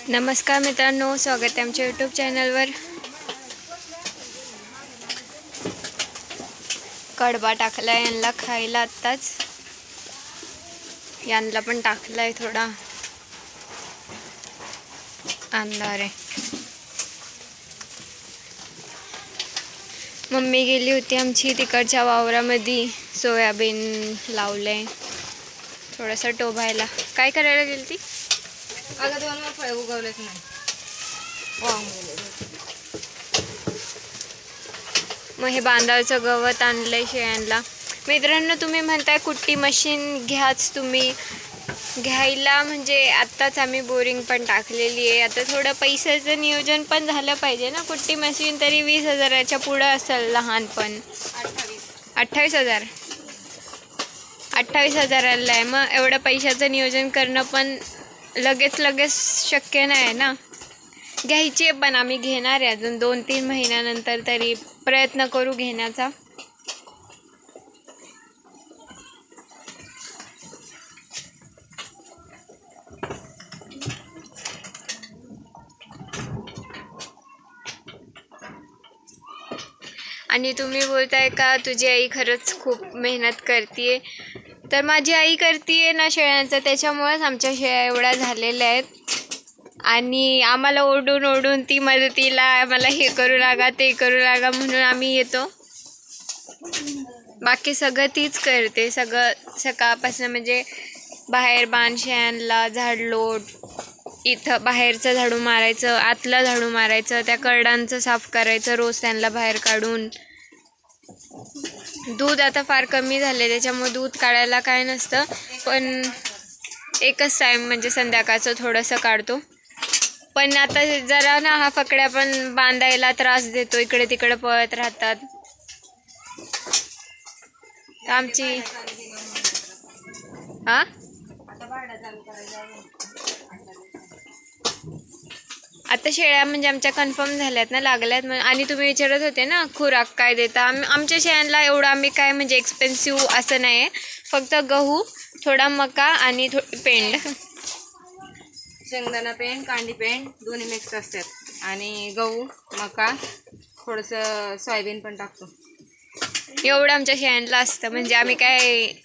नमस्कार मित्रांनो, स्वागत आहे आमच्या यूट्यूब चॅनलवर। कडबा टाकलाय यांना खायला आत्ताच, यांना पण टाकलाय। थोडा अंधार आहे। मम्मी गेली होती आमची तिकडच्या वावरामध्ये, सोयाबीन लावलंय थोडासा टोभायला। काय करायला गेली ती? अगं दोन फळे उगवलेच नाही, मग हे बांधाचं गवत आणलंय शेळ्यांना। मित्रांनो, तुम्ही म्हणताय कुट्टी मशीन घ्याच तुम्ही, घ्यायला म्हणजे आत्ताच आम्ही बोरिंग पण टाकलेली आहे। आता थोडं पैशाचं नियोजन पण झालं पाहिजे ना। कुट्टी मशीन तरी 20,000च्या पुढं असेल लहान, पण 28,000 28,000ला आहे। मग एवढं पैशाचं नियोजन करणं पण लगेच शक्य नाही ना। घ्यायची पण आम्ही घेणार आहे अजून 2-3 महिन्यानंतर, तरी प्रयत्न करू घेण्याचा। आणि तुम्ही बोलताय का तुझी आई खरंच खूप मेहनत करते, तर माझी आई करते ना शेळ्यांचं, त्याच्यामुळेच आमच्या शेळ्या एवढ्या झालेल्या आहेत। आणि आम्हाला ओरडून ती मदतीला, आम्हाला हे करू लागा ते करू लागा म्हणून आम्ही येतो। बाकी सगळं तीच करते, सगळं सकाळपासून। म्हणजे बाहेर बांध शेळ्यांना, झाडलोट, इथं बाहेरचं झाडू मारायचं, आतलं झाडू मारायचं, त्या करडांचं साफ करायचं रोज त्यांना बाहेर काढून। दूध आता फार कमी झाले, त्याच्यामुळे दूध काढायला काय नसतं, पण एकच टाईम म्हणजे संध्याकाळचं थोडंसं काढतो। पण आता जरा ना हा फकड्या पण बांधायला त्रास देतो, इकडे तिकडे पळत राहतात आमची। आता शेळ्या म्हणजे आमच्या कन्फर्म झाल्यात ना, लागल्यात। आणि तुम्ही विचारत होते ना खुराक काय देता, आमच्या शेळ्यांना एवढं आम्ही काय म्हणजे एक्सपेन्सिव्ह असं नाही आहे, फक्त गहू, थोडा मका आणि पेंड, शेंगदाणा पेंड, कांडी पेंड दोन्ही मिक्स असतात। आणि गहू, मका, थोडंसं सोयाबीन पण टाकतो। एवढं आमच्या शेळ्यांना असतं। म्हणजे आम्ही काय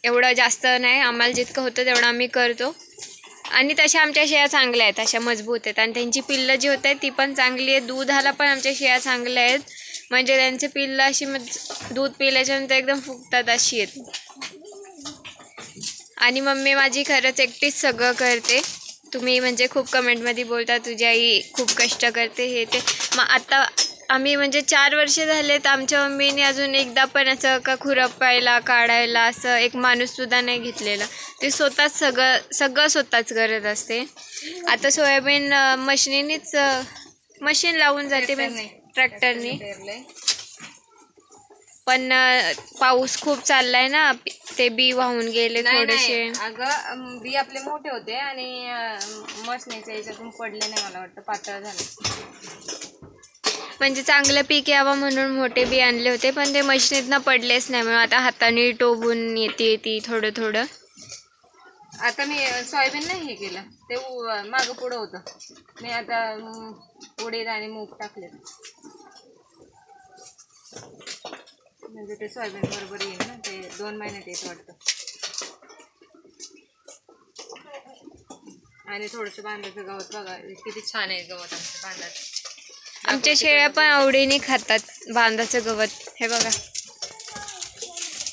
एवढं जास्त नाही, आम्हाला जितकं होतं तेवढं आम्ही करतो। आणि तशा आमच्या शेळ्या चांगल्या आहेत, अशा मजबूत आहेत। आणि त्यांची पिल्लं जी होत आहेत ती पण चांगली आहेत। दुधाला पण आमच्या शेळ्या चांगल्या आहेत, म्हणजे त्यांचे पिल्लं अशी दूध पिल्याच्यानंतर एकदम फुगतात अशी आहेत। आणि मम्मी माझी खरंच एकटीच सगळं करते। तुम्ही म्हणजे खूप कमेंटमध्ये बोलता तुझी आई खूप कष्ट करते, हे ते। मग आता आम्ही म्हणजे 4 वर्ष झालेत, आमच्या मम्मीने अजून एकदा पण असं का खुरपायला, काढायला असं एक माणूससुद्धा नाही घेतलेला। ते स्वतःच सगळं स्वतःच करत असते। आता सोयाबीन मशीन लावून जाते, ट्रॅक्टरने। पण पाऊस खूप चाललाय ना, ते बी वाहून गेले थोडेसे। अगं बी आपले मोठे होते आणि मशनीच्या याच्यातून पडले नाही, मला वाटतं पातळ झाले। म्हणजे चांगलं पीक यावं म्हणून मोठे बी आणले होते, पण ते मशनीतनं पडलेच नाही, म्हणून आता हाताने टोबून येते थोडं। आता मी सोयाबीन नाही हे केलं, ते मागं पुढं होतं। मी आता उडीद आणि मूग टाकले, म्हणजे ते सोयाबीन बरोबर येईल ना, ते 2 महिन्यात येत वाटतं। आणि थोडंसं बांधाचं गवत बघा किती छान आहे गवत आमचं बांधाचं। आमच्या शेळ्या पण आवडीने खातात बांधाचं गवत। हे बघा,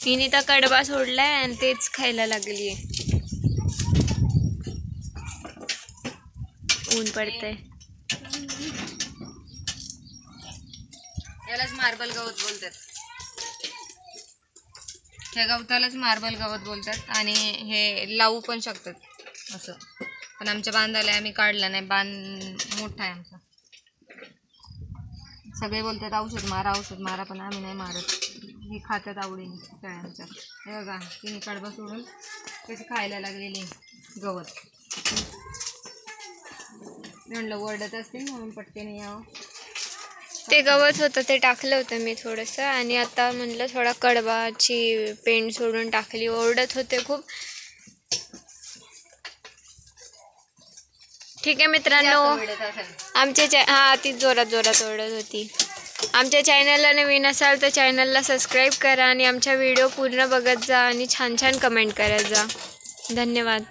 हिने तर कडबा सोडलाय आणि तेच खायला लागली आहे। ऊन पडतंय, यालाच मार्बल गवत बोलतात, ह्या गवतालाच मार्बल गवत बोलतात। आणि हे लावू पण शकतात असं, पण आमच्या बांधाला आम्ही काढला नाही, बांध मोठा आहे आमचा। सगळे बोलतात औषध मारा, पण आम्ही नाही मारत, हे खातात आवडीने शेळ्यांच्या। हे बघा, तिने कडबा सोडून कशी खायला लागलेली गवत। म्हणलं ओरडत असतील म्हणून पटकन यावं। ते गवत होतं ते टाकलं होतं मी थोडंसं, आणि आता म्हणलं थोडा कडबाची पेंड सोडून टाकली। ओरडत होते खूप, ठीक आहे मित्रांनो, आमच्या हां ती जोरात जोरात ओरडत होती. आमच्या चॅनलला नवीन असाल तर चॅनलला सबस्क्राईब करा आणि आमच्या व्हिडिओ पूर्ण बघत जा आणि छान छान कमेंट करत जा. धन्यवाद.